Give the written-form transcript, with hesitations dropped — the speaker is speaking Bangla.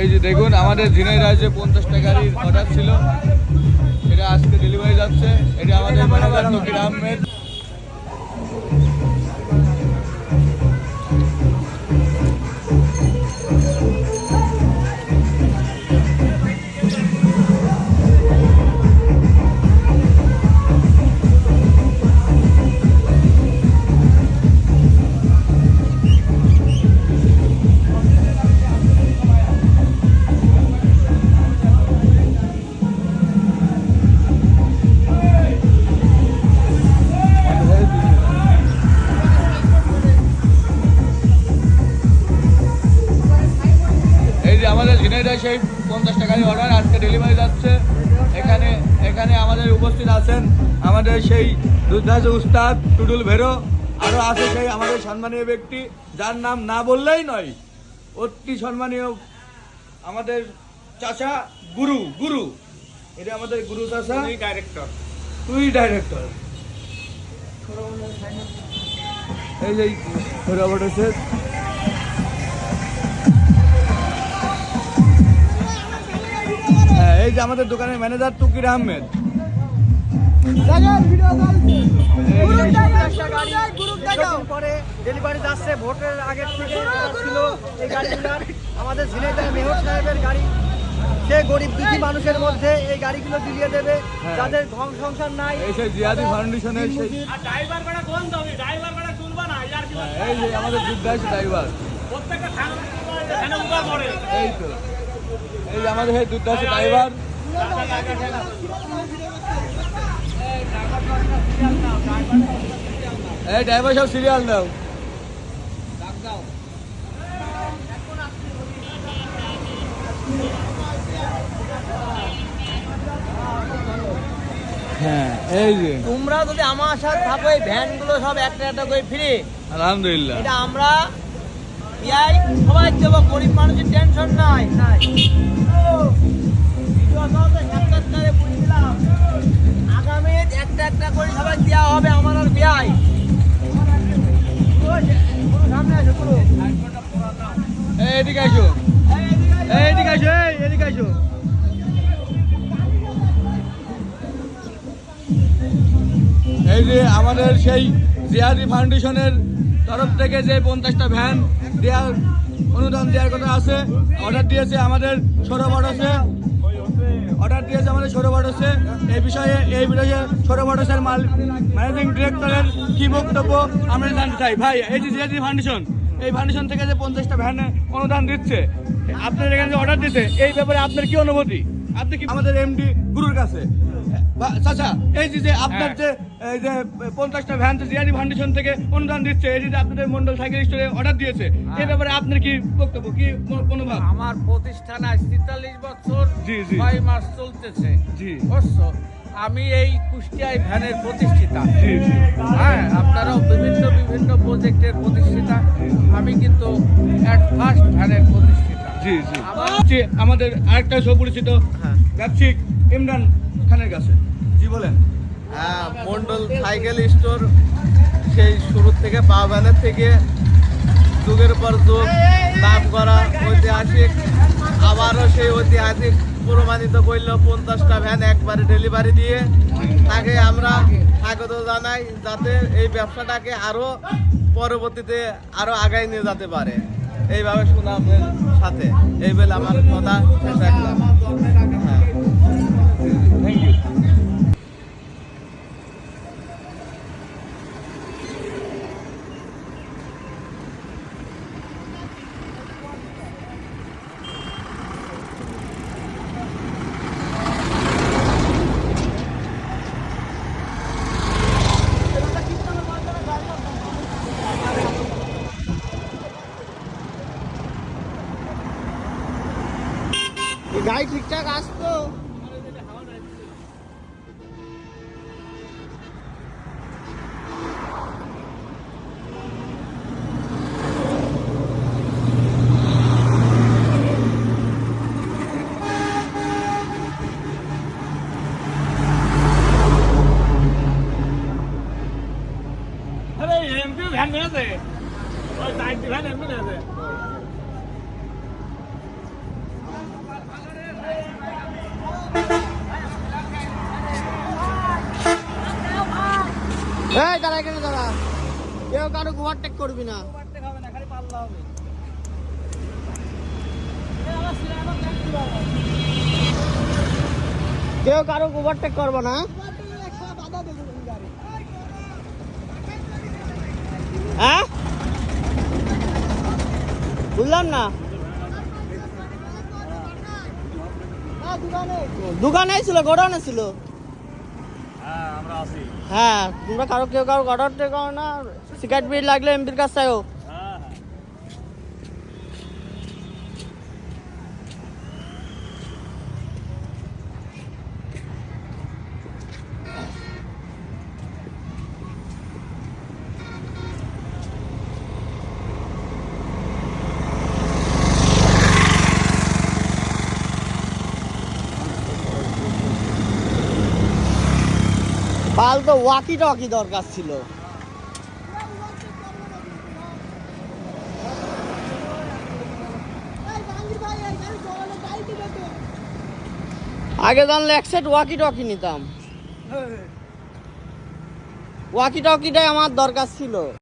এই যে দেখুন আমাদের ঝিনাইদহ যে 50 টাকার অর্ডার ছিল, এটা আজকে ডেলিভারি যাচ্ছে। এটা আমাদের ম্যানেজার তকির আহমেদ। আমাদের ঝিনাইদহ সেই 50 টাকার অর্ডার আজকে ডেলিভারি যাচ্ছে। এখানে আমাদের উপস্থিত আছেন আমাদের সেই দুর্দান্ত উস্তাদ টুডুল ভেরো, আরও আছে সেই আমাদের সম্মানীয় ব্যক্তি যার নাম না বললেই নয়, অতি সম্মানীয় আমাদের চাচা গুরু। এটা আমাদের গুরু চাচা, তুই ডাইরেক্টর। এই যে রবট আছে। এই যে আমাদের দোকানের ম্যানেজার তকির আহমেদ। পরে ডেলিভারি যাচ্ছে, ভোটের আগের থেকে ছিল এই গাড়িগুলোর। আমাদের ঝিনাইদহ মেয়র সাহেবের গাড়ি, সে গরিব দুঃখী মানুষের মধ্যে এই গাড়িগুলো দিয়ে দেবে যাদের ঘর সংসার নাই। এই সেই জিয়াদি ফাউন্ডেশনের সেই ড্রাইভার ভাড়া কোন দাবি, ড্রাইভার ভাড়া তুলবা না ইয়ার কি। এই যে আমাদের যুদ্ধাস ড্রাইভার, প্রত্যেকটা থানা উঠা পড়ে। এই তো এই যে আমাদের সেই যুদ্ধাস ড্রাইভার। এই ড্রাইভার সব সিরিয়াল দাও। হ্যাঁ এই যে তোমরা যদি আমার সাথে থাকো, এই ভ্যানগুলো সব একটা একটা করে ফ্রি। আলহামদুলিল্লাহ, এটা আমরা সবাই দেবো, গরিব মানুষের টেনশন নাই। আগামী একটা একটা করে সবাই দেওয়া হবে আমার আর বিয়াই। সামনে আসো পুরো, এদিকে আসো, এদিকে আসো, এদিকে আসো। এই যে আমাদের সেই জিয়াদি ফাউন্ডেশনের তরফ থেকে যে 50টা ভ্যান দেওয়ার অনুদান দেওয়ার কথা আছে, অর্ডার দিয়েছে আমাদের সৌরভটসে। এই বিষয়ে সৌরভটসের ম্যানেজিং ডিরেক্টরের কি বক্তব্য আমরা জানতে চাই। ভাই, এই যে জিয়াদি ফাউন্ডেশন, এই ফাউন্ডেশন থেকে যে 50টা ভ্যানে অনুদান দিচ্ছে, আপনার এখানে যে অর্ডার দিতে, এই ব্যাপারে আপনার কি অনুভূতি? আপনি কি আমাদের এমডি গুরুর কাছে চাচা, এই যে আপনার যে এই যে 50টা ভ্যান জিয়াদি ফাউন্ডেশন থেকে অনুদান দিচ্ছে, এই যে আপনাদের মন্ডল সাইকেল স্টোরে অর্ডার দিয়েছে, এই ব্যাপারে আপনার কি বক্তব্য, কি মনোভাব? আমার প্রতিষ্ঠান আজ 43 বছর 6 মাস চলতেছে। জি, বুঝছো, আমি এই কুষ্টিয়ায় ভ্যানের প্রতিষ্ঠাতা। জি জি, হ্যাঁ, আপনারাও বিভিন্ন প্রজেক্টের প্রতিষ্ঠাতা, আমি কিন্তু ফার্স্ট ভ্যানের প্রতিষ্ঠাতা। জি জি। আমাদের আরেকটা সুপরিচিত ব্যবসায়িক ইমরান খানের কাছে। জি বলেন। হ্যাঁ, মন্ডল সাইকেল স্টোর সেই শুরু থেকে পা ভ্যানের থেকে যুগের পর যুগ নাম করা ঐতিহাসিক, আবারও সেই ঐতিহাসিক প্রমাণিত করল 50টা ভ্যান একবারে ডেলিভারি দিয়ে। তাকে আমরা স্বাগত জানাই, যাতে এই ব্যবসাটাকে আরও পরবর্তীতে আরও আগায় নিয়ে যেতে পারে, এইভাবে সুনামের সাথে। এই বলে আমার কথা শেষ রাখলাম। হ্যাঁ, থ্যাংক ইউ। গাড়ি ঠিকঠাক আসতো। এমপি ভ্যান নিয়েছে, ওই 90 ভ্যান এমপি নিয়েছে। এই দাঁড়া এখানে দাঁড়া, কেউ কারো ওভারটেক করবি না। ওভারটেক হবে না, খালি পাল্লা হবে। কেউ কারো ওভারটেক করবো না। হ্যাঁ বুঝলাম না। দোকানে ছিল, গোডাউনে ছিল। হ্যাঁ তোমরা কারো কেউ কারো অর্ডার করো না, সিগারেট বিড়ি লাগলে এমপির কাছ থেকেও। পাল তো ওয়াকি টকি দরকার ছিল। আগে জানলে এক সেট ওয়াকি টকি নিতাম। ওয়াকি টকিটাই আমার দরকার ছিল।